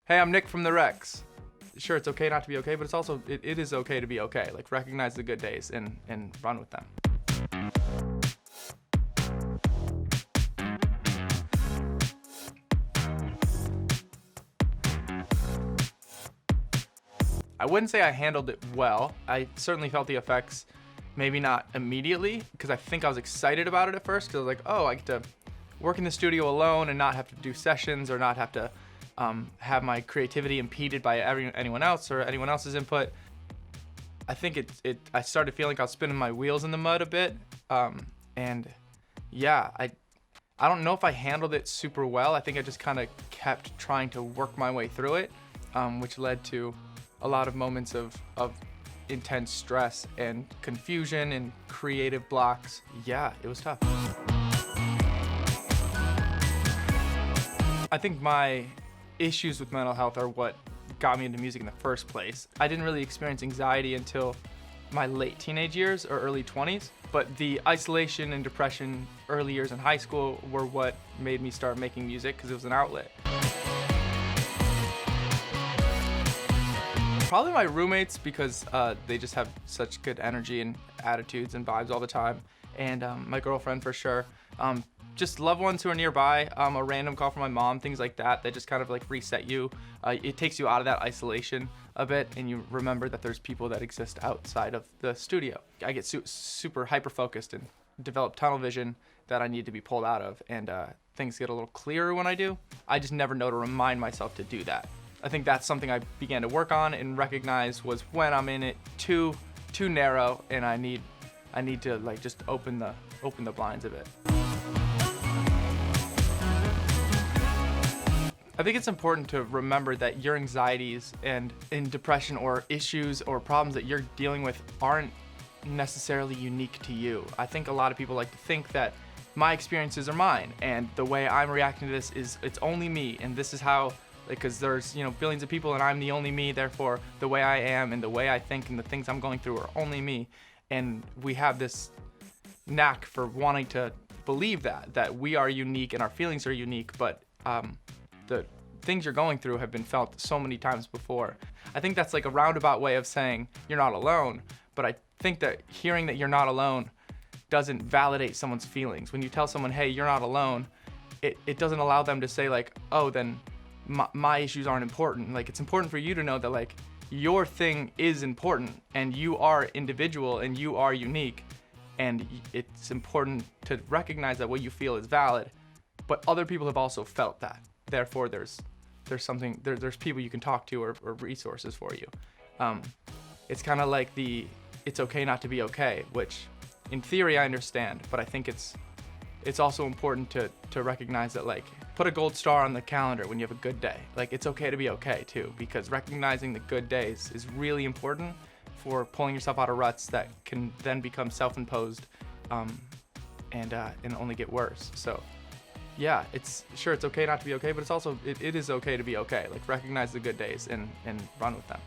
Hey, I'm Nick from the Rex. Sure, it's okay not to be okay, but it's also, it is okay to be okay. Like, recognize the good days and run with them. I wouldn't say I handled it well. I certainly felt the effects, maybe not immediately, because I think I was excited about it at first, because I was like, oh, I get to work in the studio alone and not have to do sessions or not have to have my creativity impeded by anyone else or anyone else's input. I think I started feeling like I was spinning my wheels in the mud a bit, and yeah, I don't know if I handled it super well. I think I just kind of kept trying to work my way through it, which led to a lot of moments of intense stress and confusion and creative blocks. Yeah, it was tough. I think my issues with mental health are what got me into music in the first place. I didn't really experience anxiety until my late teenage years or early 20s, but the isolation and depression early years in high school were what made me start making music because it was an outlet. Probably my roommates, because they just have such good energy and attitudes and vibes all the time, and my girlfriend for sure. Just loved ones who are nearby, a random call from my mom, things like that just kind of like reset you. It takes you out of that isolation a bit, and you remember that there's people that exist outside of the studio. I get super hyper-focused and develop tunnel vision that I need to be pulled out of, and things get a little clearer when I do. I just never know to remind myself to do that. I think that's something I began to work on and recognize was when I'm in it too narrow, and I need to like just open the blinds a bit. I think it's important to remember that your anxieties and in depression or issues or problems that you're dealing with aren't necessarily unique to you. I think a lot of people like to think that my experiences are mine, and the way I'm reacting to this it's only me, and this is how, because there's billions of people and I'm the only me, therefore the way I am and the way I think and the things I'm going through are only me. And we have this knack for wanting to believe that we are unique and our feelings are unique, but the things you're going through have been felt so many times before. I think that's like a roundabout way of saying you're not alone, but I think that hearing that you're not alone doesn't validate someone's feelings. When you tell someone, hey, you're not alone, it doesn't allow them to say like, oh, then my issues aren't important. Like, it's important for you to know that like your thing is important and you are individual and you are unique, and it's important to recognize that what you feel is valid, but other people have also felt that. Therefore, there's people you can talk to or resources for you. It's kind of like it's okay not to be okay, which in theory I understand, but I think it's also important to recognize that, like, put a gold star on the calendar when you have a good day. Like, it's okay to be okay too, because recognizing the good days is really important for pulling yourself out of ruts that can then become self-imposed and only get worse. So yeah, it's okay not to be okay, but it's also, it is okay to be okay. Like, recognize the good days and run with them.